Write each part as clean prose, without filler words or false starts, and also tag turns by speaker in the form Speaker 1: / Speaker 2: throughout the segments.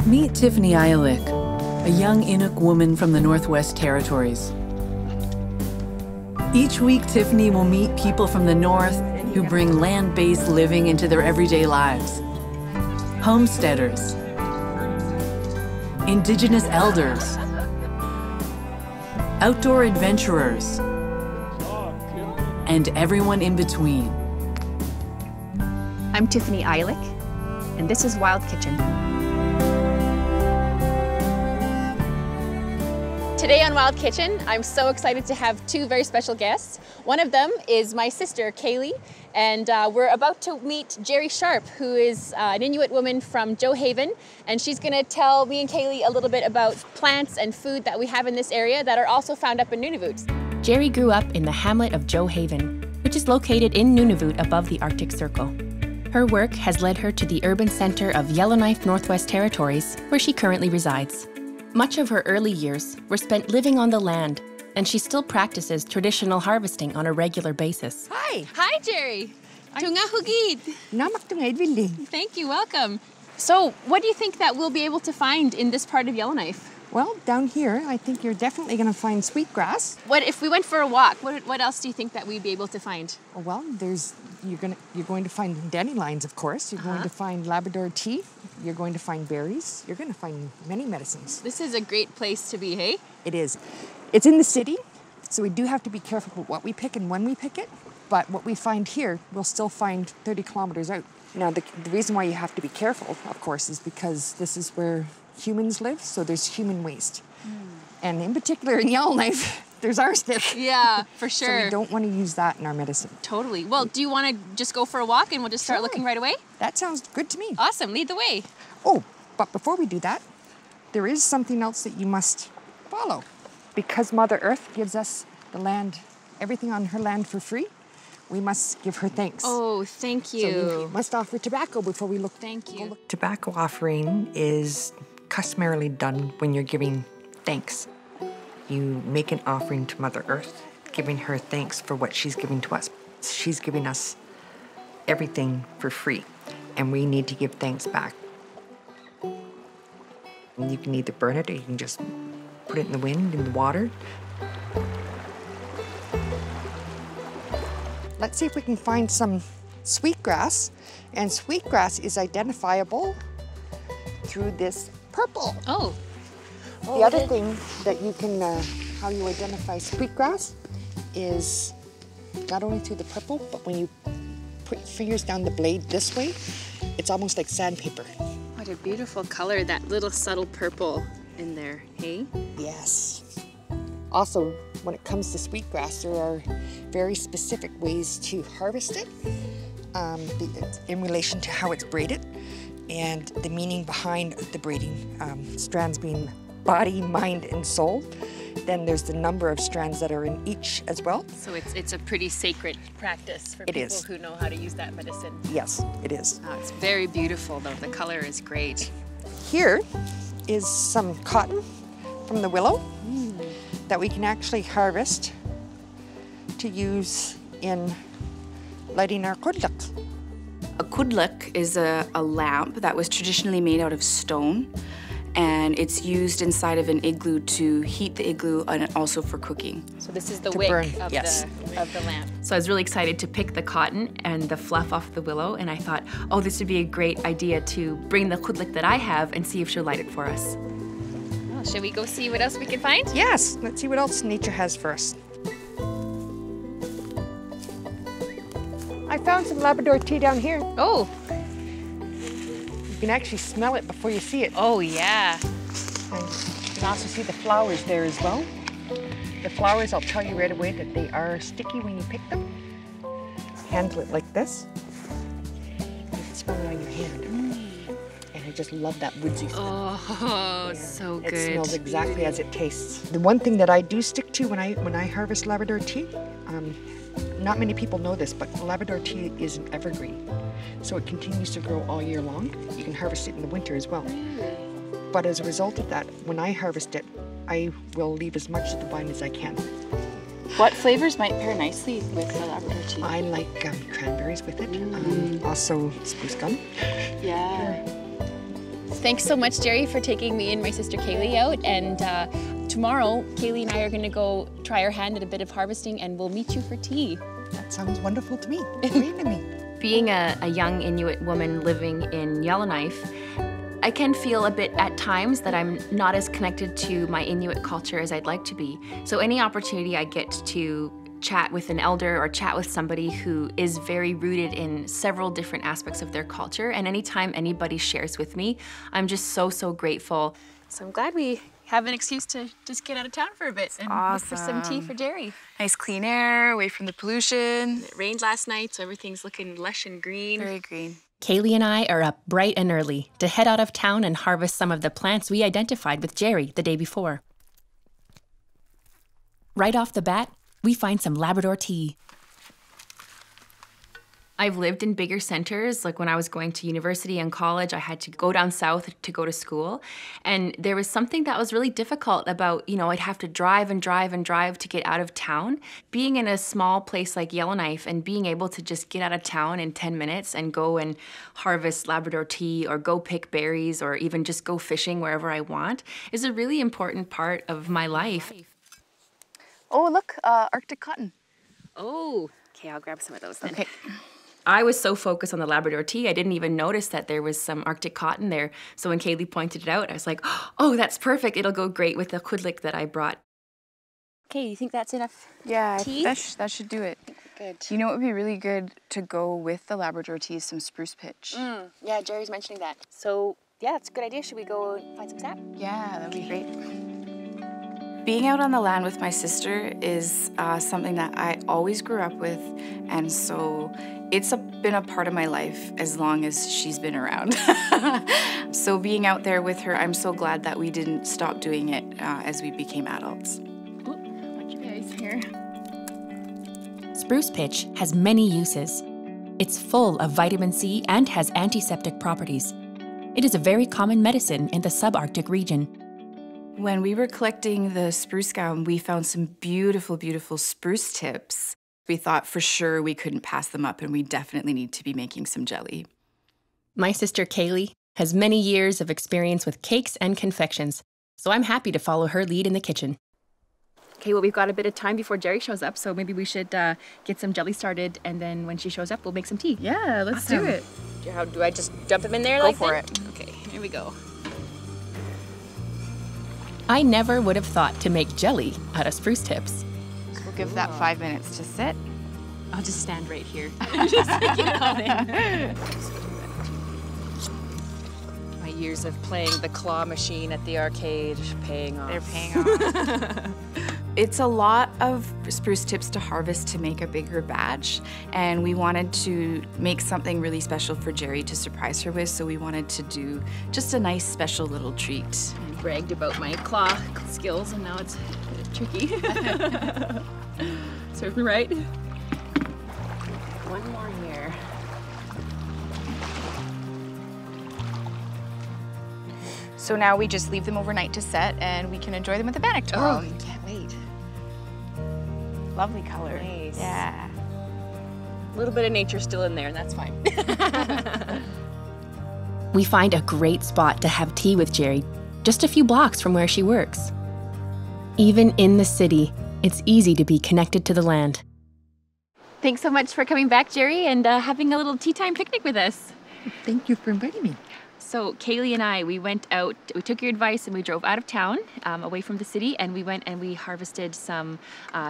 Speaker 1: Meet Tiffany Ayalik, a young Inuit woman from the Northwest Territories. Each week, Tiffany will meet people from the North who bring land-based living into their everyday lives. Homesteaders, Indigenous elders, outdoor adventurers, and everyone in between.
Speaker 2: I'm Tiffany Ayalik, and this is Wild Kitchen. Today on Wild Kitchen, I'm so excited to have two very special guests. One of them is my sister, Kayley, and we're about to meet Gerry Sharpe, who is an Inuit woman from Joe Haven, and she's gonna tell me and Kayley a little bit about plants and food that we have in this area that are also found up in Nunavut.
Speaker 3: Gerry grew up in the hamlet of Joe Haven, which is located in Nunavut above the Arctic Circle. Her work has led her to the urban center of Yellowknife, Northwest Territories, where she currently resides. Much of her early years were spent living on the land, and she still practices traditional harvesting on a regular basis.
Speaker 2: Hi! Hi, Gerry! Tunga hugid! Thank you, welcome. So, what do you think that we'll be able to find in this part of Yellowknife?
Speaker 4: Well, down here, I think you're definitely going to find sweetgrass.
Speaker 2: What if we went for a walk? What else do you think that we'd be able to find?
Speaker 4: Well, you're going to find dandelions, of course. You're going to find Labrador tea. You're going to find berries. You're going to find many medicines.
Speaker 2: This is a great place to be, hey?
Speaker 4: It is. It's in the city, so we do have to be careful about what we pick and when we pick it. But what we find here, we'll still find 30 kilometers out. Now, the reason why you have to be careful, of course, is because this is where humans live, so there's human waste. And in particular in Yellowknife, there's arsenic.
Speaker 2: Yeah, for sure.
Speaker 4: So we don't want to use that in our medicine.
Speaker 2: Totally. Well, do you want to just go for a walk and we'll just start looking right away?
Speaker 4: That sounds good to me.
Speaker 2: Awesome, lead the way.
Speaker 4: Oh, but before we do that, there is something else that you must follow. Because Mother Earth gives us the land, everything on her land for free, we must give her thanks.
Speaker 2: Oh, thank you.
Speaker 4: So we must offer tobacco before we look.
Speaker 2: Thank you.
Speaker 4: Tobacco offering is customarily done when you're giving thanks. You make an offering to Mother Earth, giving her thanks for what she's giving to us. She's giving us everything for free, and we need to give thanks back. And you can either burn it or you can just put it in the wind, in the water. Let's see if we can find some sweetgrass, and sweetgrass is identifiable through this purple.
Speaker 2: Oh.
Speaker 4: The other thing that you can, how you identify sweetgrass is not only through the purple, but when you put your fingers down the blade this way, it's almost like sandpaper.
Speaker 2: What a beautiful color, that little subtle purple in there, hey?
Speaker 4: Yes. Also, when it comes to sweetgrass, there are very specific ways to harvest it in relation to how it's braided and the meaning behind the braiding, strands being body, mind, and soul. Then there's the number of strands that are in each as well.
Speaker 2: So it's a pretty sacred practice for people who know how to use that medicine.
Speaker 4: Yes, it is.
Speaker 2: Oh, it's very beautiful though. The color is great.
Speaker 4: Here is some cotton from the willow that we can actually harvest to use in lighting our kudlak.
Speaker 5: A kudlak is a lamp that was traditionally made out of stone, and it's used inside of an igloo to heat the igloo and also for cooking.
Speaker 2: So this is the wick of the lamp.
Speaker 3: So I was really excited to pick the cotton and the fluff off the willow, and I thought, oh, this would be a great idea to bring the kudlak that I have and see if she'll light it for us.
Speaker 2: Well, should we go see what else we can find?
Speaker 4: Yes, let's see what else nature has for us. I found some Labrador tea down here.
Speaker 2: Oh.
Speaker 4: You can actually smell it before you see it.
Speaker 2: Oh, yeah.
Speaker 4: And you can also see the flowers there as well. The flowers, I'll tell you right away that they are sticky when you pick them. Handle it like this. You can smell it on your hand. And I just love that woodsy smell.
Speaker 2: Oh, so good.
Speaker 4: It smells exactly as it tastes. The one thing that I do stick to when I harvest Labrador tea, not many people know this, but Labrador tea is an evergreen. So it continues to grow all year long. You can harvest it in the winter as well. But as a result of that, when I harvest it, I will leave as much of the vine as I can.
Speaker 5: What flavors might pair nicely with the Labrador tea?
Speaker 4: I like cranberries with it. Also spruce gum.
Speaker 5: Yeah.
Speaker 2: Thanks so much, Gerry, for taking me and my sister Kayley out. And tomorrow, Kayley and I are going to go try our hand at a bit of harvesting, and we'll meet you for tea.
Speaker 4: That sounds wonderful to me. Great to me.
Speaker 3: Being a young Inuit woman living in Yellowknife, I can feel a bit at times that I'm not as connected to my Inuit culture as I'd like to be. So any opportunity I get to chat with an elder or chat with somebody who is very rooted in several different aspects of their culture, and anytime anybody shares with me, I'm just so grateful.
Speaker 2: So I'm glad we have an excuse to just get out of town for a bit and look for some tea for Gerry.
Speaker 5: Nice clean air, away from the pollution.
Speaker 2: It rained last night, so everything's looking lush and green.
Speaker 5: Very green.
Speaker 3: Kayley and I are up bright and early to head out of town and harvest some of the plants we identified with Gerry the day before. Right off the bat, we find some Labrador tea. I've lived in bigger centers, like when I was going to university and college, I had to go down south to go to school. And there was something that was really difficult about, I'd have to drive and drive and drive to get out of town. Being in a small place like Yellowknife and being able to just get out of town in 10 minutes and go and harvest Labrador tea or go pick berries or even just go fishing wherever I want is a really important part of my life.
Speaker 5: Oh, look, Arctic cotton.
Speaker 2: Oh, okay, I'll grab some of those then.
Speaker 5: Okay.
Speaker 3: I was so focused on the Labrador tea, I didn't even notice that there was some Arctic cotton there. So when Kayley pointed it out, I was like, oh, that's perfect. It'll go great with the kudlik that I brought.
Speaker 2: Okay, you think that's enough?
Speaker 5: Yeah,
Speaker 2: tea?
Speaker 5: that should do it.
Speaker 2: Good.
Speaker 5: You know what would be really good to go with the Labrador tea is some spruce pitch.
Speaker 2: Yeah, Gerry's mentioning that. So, yeah, that's a good idea. Should we go find some sap?
Speaker 5: Yeah, that would be great. Being out on the land with my sister is something that I always grew up with, and so it's been a part of my life as long as she's been around. So being out there with her, I'm so glad that we didn't stop doing it as we became adults.
Speaker 2: Watch your guys here.
Speaker 3: Spruce pitch has many uses. It's full of vitamin C and has antiseptic properties. It is a very common medicine in the subarctic region.
Speaker 5: When we were collecting the spruce gum, we found some beautiful, beautiful spruce tips. We thought for sure we couldn't pass them up, and we definitely need to be making some jelly.
Speaker 3: My sister Kayley has many years of experience with cakes and confections, so I'm happy to follow her lead in the kitchen.
Speaker 2: Okay, well, we've got a bit of time before Gerry shows up, so maybe we should get some jelly started, and then when she shows up, we'll make some tea.
Speaker 5: Yeah, let's do it.
Speaker 2: How do I just dump him in there
Speaker 5: Go
Speaker 2: like
Speaker 5: for
Speaker 2: that?
Speaker 5: it.
Speaker 2: Okay, here we go.
Speaker 3: I never would have thought to make jelly out of spruce tips.
Speaker 5: We'll give that 5 minutes to sit.
Speaker 2: I'll just stand right here. Just stick it all in. My years of playing the claw machine at the arcade paying off.
Speaker 5: They're paying off. It's a lot of spruce tips to harvest to make a bigger batch, and we wanted to make something really special for Gerry to surprise her with, so we wanted to do just a nice special little treat.
Speaker 2: I bragged about my claw skills, and now it's tricky. Serve me right. One more here.
Speaker 5: So now we just leave them overnight to set, and we can enjoy them with the bannock tomorrow.
Speaker 2: Oh, can't wait.
Speaker 5: Lovely color.
Speaker 2: Nice.
Speaker 5: Yeah.
Speaker 2: A little bit of nature still in there, and that's fine.
Speaker 3: We find a great spot to have tea with Gerry, just a few blocks from where she works. Even in the city, it's easy to be connected to the land.
Speaker 2: Thanks so much for coming back, Gerry, and having a little tea time picnic with us.
Speaker 4: Thank you for inviting me.
Speaker 2: So Kayley and I, we went out, we took your advice and we drove out of town, away from the city, and we went and we harvested some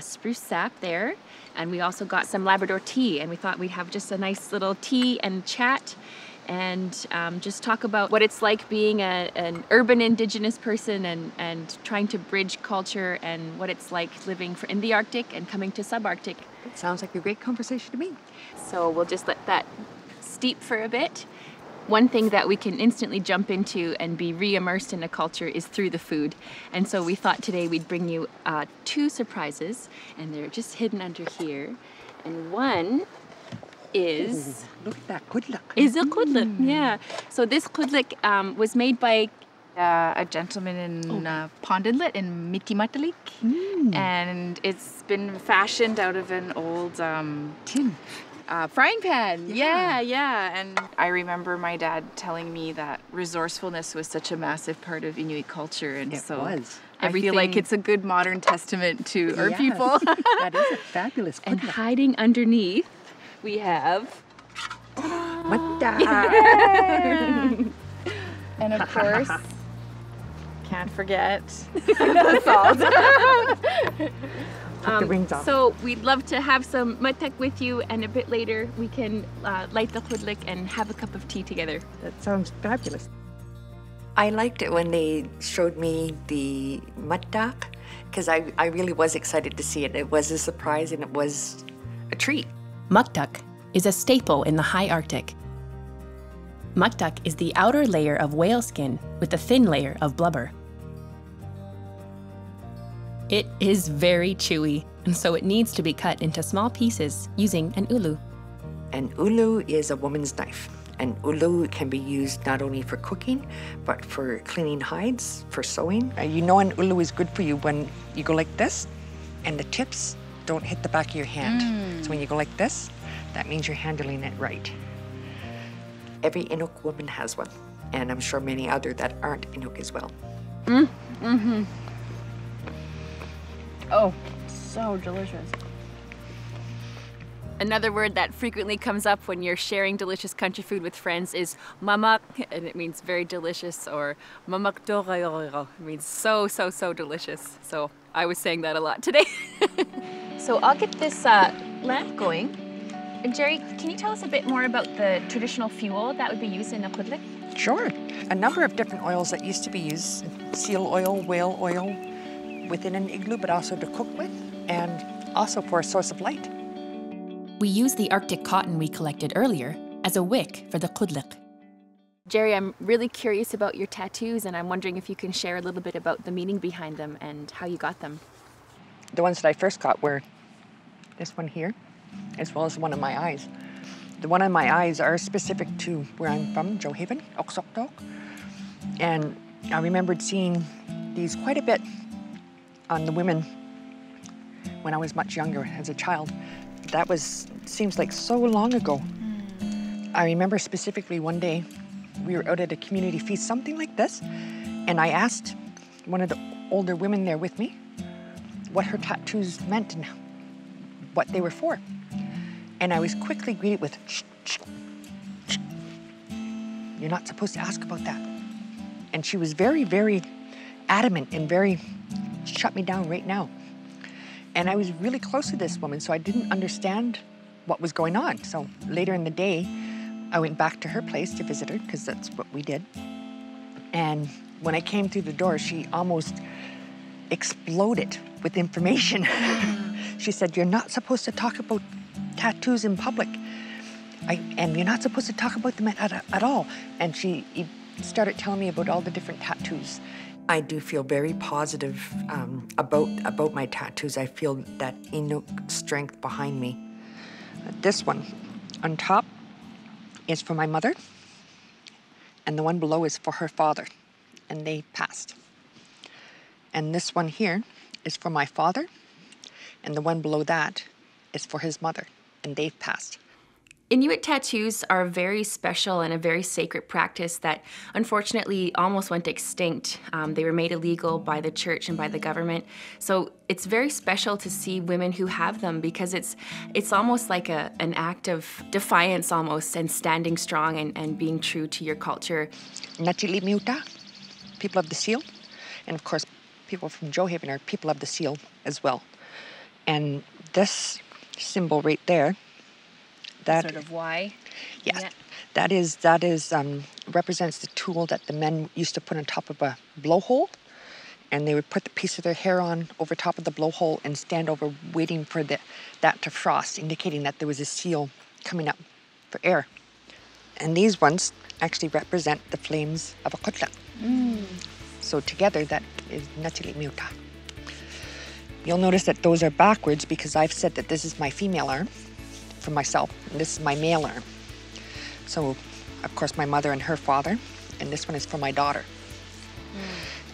Speaker 2: spruce sap there. And we also got some Labrador tea, and we thought we'd have just a nice little tea and chat and just talk about what it's like being an urban Indigenous person and trying to bridge culture and what it's like living in the Arctic and coming to subarctic.
Speaker 4: It sounds like a great conversation to me.
Speaker 2: So we'll just let that steep for a bit. One thing that we can instantly jump into and be re-immersed in a culture is through the food. And so we thought today we'd bring you 2 surprises, and they're just hidden under here. And one is...
Speaker 4: Look at that kudlik.
Speaker 2: Is a kudlik, yeah. So this kudlik was made by
Speaker 5: A gentleman in Pond Inlet in Mitimatalik. And it's been fashioned out of an old tin. Frying pan, yeah. And I remember my dad telling me that resourcefulness was such a massive part of Inuit culture, and I feel like it's a good modern testament to our people.
Speaker 4: That is a fabulous
Speaker 5: And hiding underneath, we have and of course, can't forget the salt.
Speaker 4: The rings off.
Speaker 3: So we'd love to have some matak with you, and a bit later we can light the khudlik and have a cup of tea together.
Speaker 4: That sounds fabulous.
Speaker 6: I liked it when they showed me the matak because I really was excited to see it. It was a surprise and it was a treat.
Speaker 3: Muktuk is a staple in the high Arctic. Muktuk is the outer layer of whale skin with a thin layer of blubber. It is very chewy, and so it needs to be cut into small pieces using an ulu.
Speaker 6: An ulu is a woman's knife. An ulu can be used not only for cooking, but for cleaning hides, for sewing.
Speaker 4: You know an ulu is good for you when you go like this, and the tips don't hit the back of your hand. So when you go like this, that means you're handling it right.
Speaker 6: Every Inuk woman has one, and I'm sure many other that aren't Inuk as well.
Speaker 3: Oh, so delicious. Another word that frequently comes up when you're sharing delicious country food with friends is mamak, and it means very delicious, or mamak dorayororo. It means so delicious. So I was saying that a lot today. So I'll get this lamp going. And Gerry, can you tell us a bit more about the traditional fuel that would be used in a khudlik?
Speaker 4: Sure. A number of different oils that used to be used. Seal oil, whale oil, within an igloo, but also to cook with, and also for a source of light.
Speaker 3: We use the Arctic cotton we collected earlier as a wick for the khudlik. Gerry, I'm really curious about your tattoos, and I'm wondering if you can share a little bit about the meaning behind them and how you got them.
Speaker 4: The ones that I first got were this one here, as well as one on my eyes. The one on my eyes are specific to where I'm from, Johaven, Oksoktok. And I remembered seeing these quite a bit on the women when I was much younger as a child. That seems like so long ago. I remember specifically one day we were out at a community feast, something like this, and I asked one of the older women there with me what her tattoos meant and what they were for. And I was quickly greeted with, shh, shh, shh. You're not supposed to ask about that. And she was very, very adamant and very, shut me down right now. And I was really close to this woman, so I didn't understand what was going on. So later in the day, I went back to her place to visit her, because that's what we did. And when I came through the door, she almost exploded with information. She said, you're not supposed to talk about tattoos in public. And you're not supposed to talk about them at all. And she started telling me about all the different tattoos.
Speaker 6: I do feel very positive about my tattoos. I feel that Inuk strength behind me.
Speaker 4: This one on top is for my mother, and the one below is for her father, and they passed. And this one here is for my father, and the one below that is for his mother, and they've passed.
Speaker 3: Inuit tattoos are very special and a very sacred practice that unfortunately almost went extinct. They were made illegal by the church and by the government. So it's very special to see women who have them, because it's almost like an act of defiance almost, and standing strong and being true to your culture.
Speaker 4: Natili Miuta, people of the seal, and of course people from Johaven are people of the seal as well. And this symbol right there, that
Speaker 3: sort of why?
Speaker 4: Yes,
Speaker 3: yeah.
Speaker 4: that is represents the tool that the men used to put on top of a blowhole, and they would put the piece of their hair on over top of the blowhole and stand over waiting for that to frost, indicating that there was a seal coming up for air. And these ones actually represent the flames of a kutla. So together that is Natili Miuta. You'll notice that those are backwards because I've said that this is my female arm for myself, and this is my male arm. So, of course, my mother and her father, and this one is for my daughter.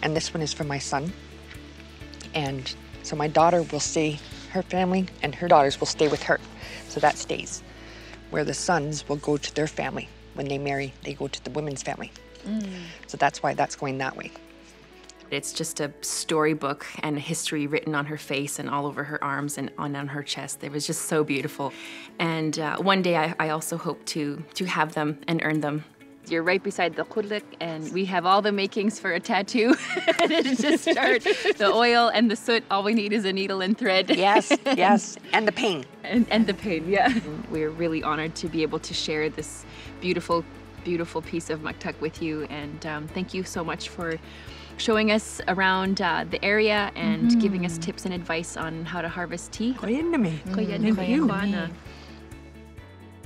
Speaker 4: and this one is for my son. And so my daughter will stay, her family, and her daughters will stay with her. So that stays. Where the sons will go to their family. When they marry, they go to the women's family. So that's why that's going that way.
Speaker 3: It's just a storybook and history written on her face and all over her arms and on her chest. It was just so beautiful. And one day I also hope to have them and earn them. You're right beside the khurlik, and we have all the makings for a tattoo. And it's just start the oil and the soot. All we need is a needle and thread.
Speaker 4: Yes, yes, and the pain.
Speaker 3: And the pain, yeah. We're really honored to be able to share this beautiful, beautiful piece of maktak with you. And thank you so much for showing us around the area and giving us tips and advice on how to harvest tea.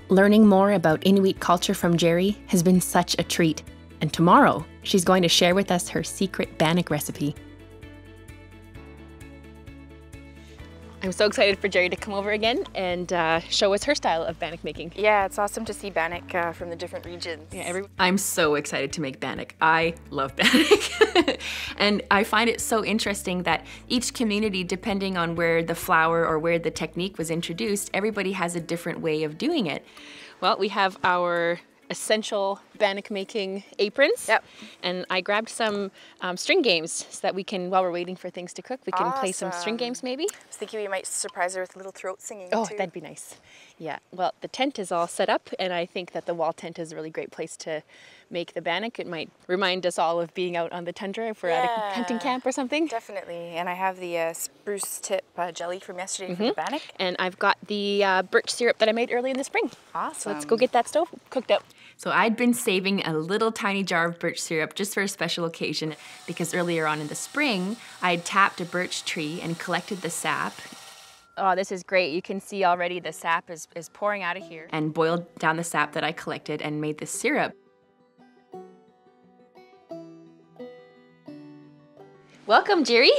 Speaker 3: Learning more about Inuit culture from Gerri has been such a treat. And tomorrow, she's going to share with us her secret bannock recipe.
Speaker 2: I'm so excited for Gerri to come over again and show us her style of bannock making.
Speaker 5: Yeah, it's awesome to see bannock from the different regions.
Speaker 2: Yeah,
Speaker 3: I'm so excited to make bannock. I love bannock. And I find it so interesting that each community, depending on where the flour or where the technique was introduced, everybody has a different way of doing it.
Speaker 2: Well, we have our essential bannock making aprons.
Speaker 5: Yep.
Speaker 2: And I grabbed some string games so that we can, while we're waiting for things to cook, we can play some string games maybe.
Speaker 5: I was thinking we might surprise her with a little throat singing
Speaker 2: Oh,
Speaker 5: too.
Speaker 2: that'd be nice. Yeah, well, the tent is all set up, and I think that the wall tent is a really great place to make the bannock. It might remind us all of being out on the tundra if we're at a hunting camp or something.
Speaker 5: Definitely, and I have the spruce tip jelly from yesterday for the bannock.
Speaker 2: And I've got the birch syrup that I made early in the spring.
Speaker 5: Awesome.
Speaker 2: So let's go get that stove cooked up.
Speaker 3: So I'd been saving a little tiny jar of birch syrup just for a special occasion because earlier on in the spring, I'd tapped a birch tree and collected the sap.
Speaker 2: Oh, this is great. You can see already the sap is pouring out of here.
Speaker 3: And boiled down the sap that I collected and made this syrup.
Speaker 2: Welcome, Gerri.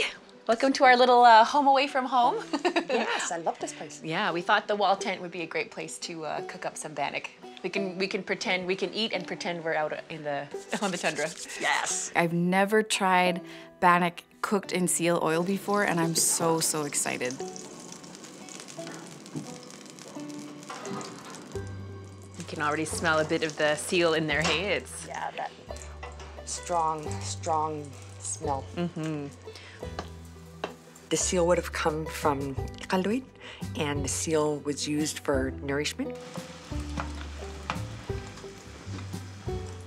Speaker 2: Welcome to our little home away from home.
Speaker 4: Yes, I love this place.
Speaker 2: Yeah, we thought the wall tent would be a great place to cook up some bannock. We can pretend, we can eat and pretend we're out on the tundra.
Speaker 4: Yes.
Speaker 5: I've never tried bannock cooked in seal oil before, and I'm so excited.
Speaker 2: You can already smell a bit of the seal in there, hey?
Speaker 4: Yeah, that strong smell. The seal would have come from Inuit, and the seal was used for nourishment.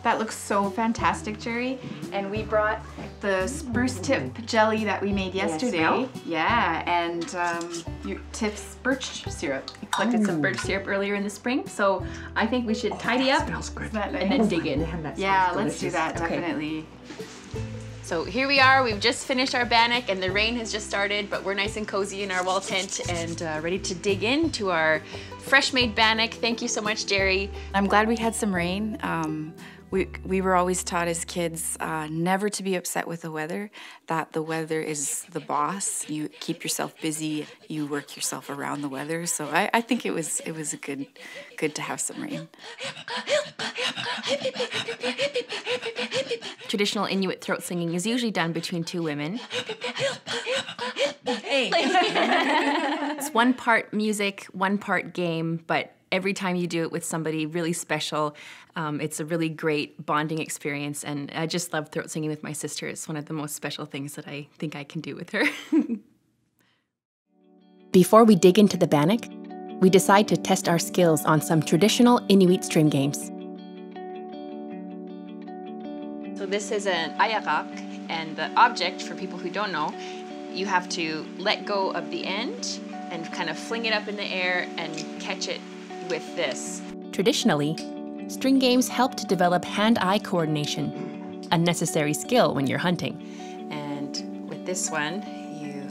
Speaker 5: That looks so fantastic, Gerri. And we brought the spruce tip jelly that we made yesterday. Yeah, and your Tiff's birch syrup.
Speaker 3: I collected some birch syrup earlier in the spring, so I think we should tidy up and then dig in.
Speaker 5: Yeah, let's do that, definitely.
Speaker 2: So here we are, we've just finished our bannock and the rain has just started, but we're nice and cozy in our wall tent and ready to dig into our fresh made bannock. Thank you so much, Gerri.
Speaker 5: I'm glad we had some rain. We were always taught as kids never to be upset with the weather, that the weather is the boss. You keep yourself busy, you work yourself around the weather. So I think it was good to have some rain.
Speaker 3: Traditional Inuit throat singing is usually done between two women. It's one part music, one part game, but every time you do it with somebody really special, it's a really great bonding experience, and I just love throat singing with my sister. It's one of the most special things that I think I can do with her. Before we dig into the bannock, we decide to test our skills on some traditional Inuit string games.
Speaker 2: So this is an ayakak, and the object, for people who don't know, you have to let go of the end and kind of fling it up in the air and catch it with this.
Speaker 3: Traditionally, string games help to develop hand-eye coordination, a necessary skill when you're hunting.
Speaker 2: And with this one, you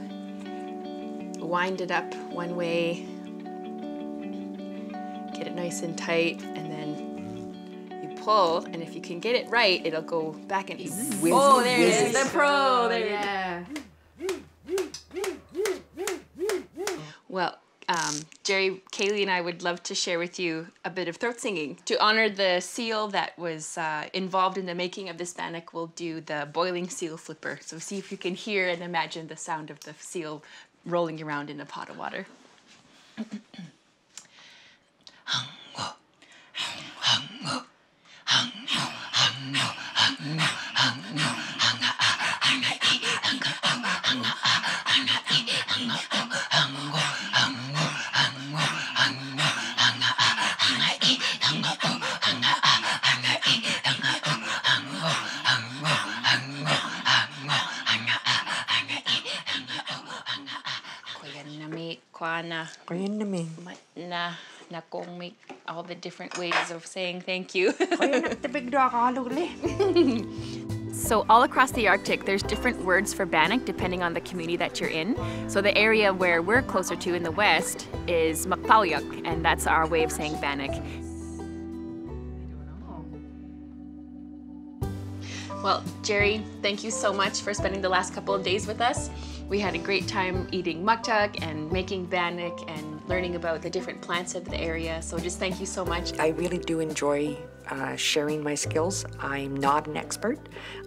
Speaker 2: wind it up one way, get it nice and tight, and then you pull, and if you can get it right, it'll go back and oh, there it is, the pro, there it is. Well,
Speaker 3: Gerry, Kayley and I would love to share with you a bit of throat singing. To honor the seal that was involved in the making of this bannock, we'll do the boiling seal flipper. So see if you can hear and imagine the sound of the seal rolling around in a pot of water. All the different ways of saying thank you. So all across the Arctic, there's different words for bannock depending on the community that you're in. So the area where we're closer to in the west is Makpalyuk, and that's our way of saying bannock. Well, Gerry, thank you so much for spending the last couple of days with us. We had a great time eating muktuk and making bannock and learning about the different plants of the area. So just thank you so much.
Speaker 6: I really do enjoy sharing my skills. I'm not an expert.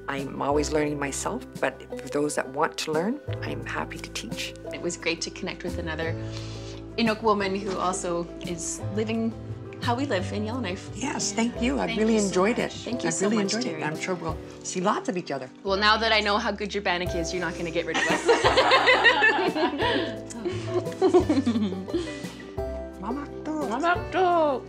Speaker 6: I'm always learning myself, but for those that want to learn, I'm happy to teach.
Speaker 3: It was great to connect with another Inuit woman who also is living how we live in Yellowknife.
Speaker 6: Yes, thank you. I really enjoyed it.
Speaker 3: Thank you so much, Gerry.
Speaker 6: I'm sure we'll see lots of each other.
Speaker 3: Well, now that I know how good your bannock is, you're not going to get rid of us. Mamakto. Mamakto.